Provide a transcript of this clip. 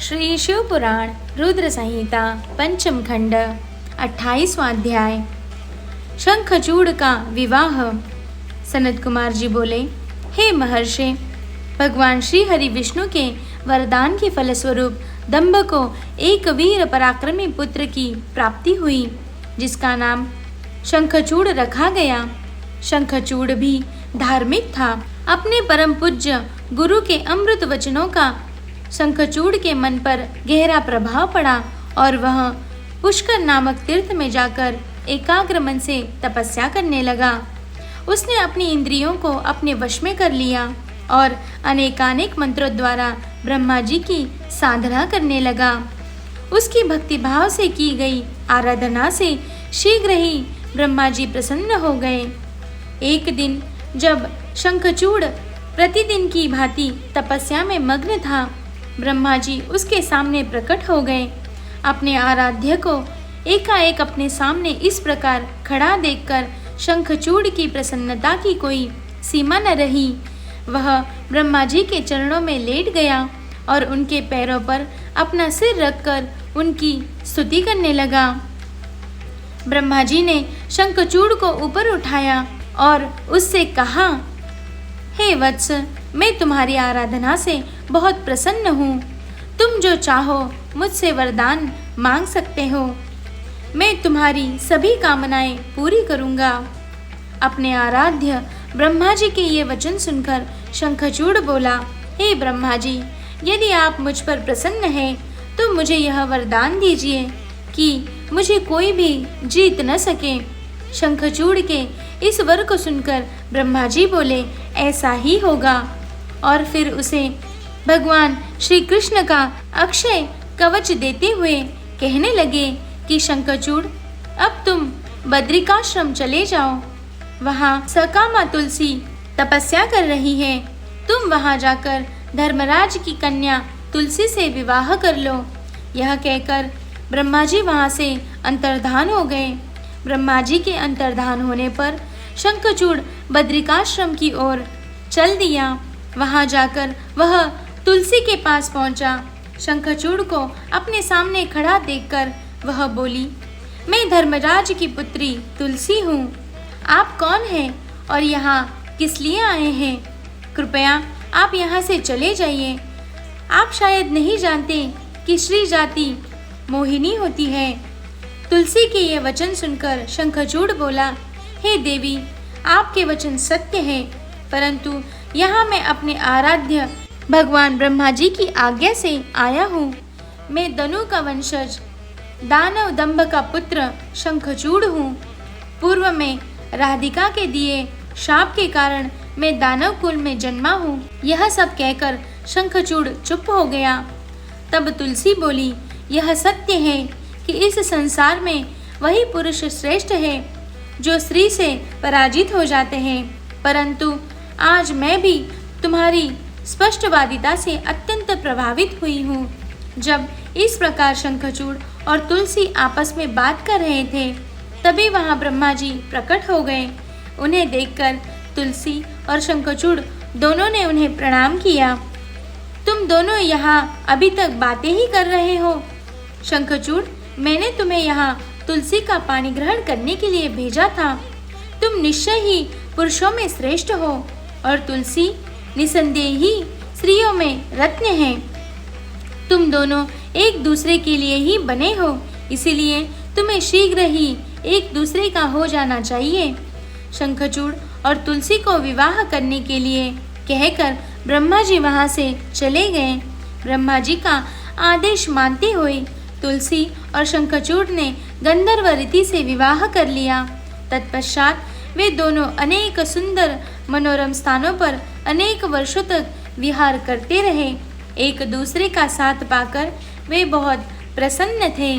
श्री शिव पुराण रुद्र संहिता पंचम खंड 28वां अध्याय। शंखचूड़ का विवाह। सनत कुमार जी बोले, हे महर्षि, भगवान श्री हरि विष्णु के वरदान के फलस्वरूप दंभ को एक वीर पराक्रमी पुत्र की प्राप्ति हुई, जिसका नाम शंखचूड़ रखा गया। शंखचूड़ भी धार्मिक था। अपने परम पूज्य गुरु के अमृत वचनों का शंखचूड़ के मन पर गहरा प्रभाव पड़ा और वह पुष्कर नामक तीर्थ में जाकर एकाग्र मन से तपस्या करने लगा। उसने अपनी इंद्रियों को अपने वश में कर लिया और अनेकानेक मंत्रों द्वारा ब्रह्मा जी की साधना करने लगा। उसकी भक्तिभाव से की गई आराधना से शीघ्र ही ब्रह्मा जी प्रसन्न हो गए। एक दिन जब शंखचूड़ प्रतिदिन की भांति तपस्या में मग्न था, ब्रह्मा जी उसके सामने प्रकट हो गए। अपने आराध्य को एकाएक अपने सामने इस प्रकार खड़ा देखकर शंखचूड़ की प्रसन्नता की कोई सीमा न रही। वह ब्रह्मा जी के चरणों में लेट गया और उनके पैरों पर अपना सिर रखकर उनकी स्तुति करने लगा। ब्रह्मा जी ने शंखचूड़ को ऊपर उठाया और उससे कहा, हे वत्स, मैं तुम्हारी आराधना से बहुत प्रसन्न हूँ। तुम जो चाहो मुझसे वरदान मांग सकते हो। मैं तुम्हारी सभी कामनाएं पूरी करूँगा। अपने आराध्य ब्रह्मा जी के ये वचन सुनकर शंखचूड़ बोला, हे ब्रह्मा जी, यदि आप मुझ पर प्रसन्न हैं तो मुझे यह वरदान दीजिए कि मुझे कोई भी जीत न सके। शंखचूड़ के इस वर को सुनकर ब्रह्मा जी बोले, ऐसा ही होगा। और फिर उसे भगवान श्री कृष्ण का अक्षय कवच देते हुए कहने लगे कि शंखचूड़, अब तुम बद्रिकाश्रम चले जाओ। वहाँ सकामा तुलसी तपस्या कर रही है। तुम वहाँ जाकर धर्मराज की कन्या तुलसी से विवाह कर लो। यह कहकर ब्रह्मा जी वहाँ से अंतर्धान हो गए। ब्रह्मा जी के अंतर्धान होने पर शंखचूड़ बद्रिकाश्रम की ओर चल दिया। वहां जाकर वह तुलसी के पास पहुंचा। शंखचूड़ को अपने सामने खड़ा देखकर वह बोली, मैं धर्मराज की पुत्री तुलसी हूँ। आप कौन हैं और यहाँ किस लिए आए हैं? कृपया आप यहाँ से चले जाइए। आप शायद नहीं जानते कि श्री जाति मोहिनी होती है। तुलसी के ये वचन सुनकर शंखचूड़ बोला, हे देवी, आपके वचन सत्य हैं, परंतु यहाँ मैं अपने आराध्य भगवान ब्रह्मा जी की आज्ञा से आया हूँ। मैं दनु का वंशज दानव दंभ का पुत्र शंखचूड़ हूँ। पूर्व में राधिका के दिए शाप के कारण मैं दानव कुल में जन्मा हूँ। यह सब कहकर शंखचूड़ चुप हो गया। तब तुलसी बोली, यह सत्य है कि इस संसार में वही पुरुष श्रेष्ठ है जो स्त्री से पराजित हो जाते हैं, परंतु आज मैं भी तुम्हारी स्पष्टवादिता से अत्यंत प्रभावित हुई हूँ। जब इस प्रकार शंखचूड़ और तुलसी आपस में बात कर रहे थे, तभी वहाँ ब्रह्मा जी प्रकट हो गए। उन्हें देखकर तुलसी और शंखचूड़ दोनों ने उन्हें प्रणाम किया। तुम दोनों यहाँ अभी तक बातें ही कर रहे हो? शंखचूड़, मैंने तुम्हें यहाँ तुलसी का पानी ग्रहण करने के लिए भेजा था। तुम निश्चय ही पुरुषों में श्रेष्ठ हो और तुलसी निसंदेह ही स्त्रियों में रत्न है। तुम दोनों एक दूसरे के लिए ही बने हो, इसीलिए तुम्हें शीघ्र ही एक दूसरे का हो जाना चाहिए। शंखचूड़ और तुलसी को विवाह करने के लिए कहकर ब्रह्मा जी वहाँ से चले गए। ब्रह्मा जी का आदेश मानते हुए तुलसी और शंखचूड़ ने गंधर्व रीति से विवाह कर लिया। तत्पश्चात वे दोनों अनेक सुंदर मनोरम स्थानों पर अनेक वर्षों तक विहार करते रहे। एक दूसरे का साथ पाकर वे बहुत प्रसन्न थे।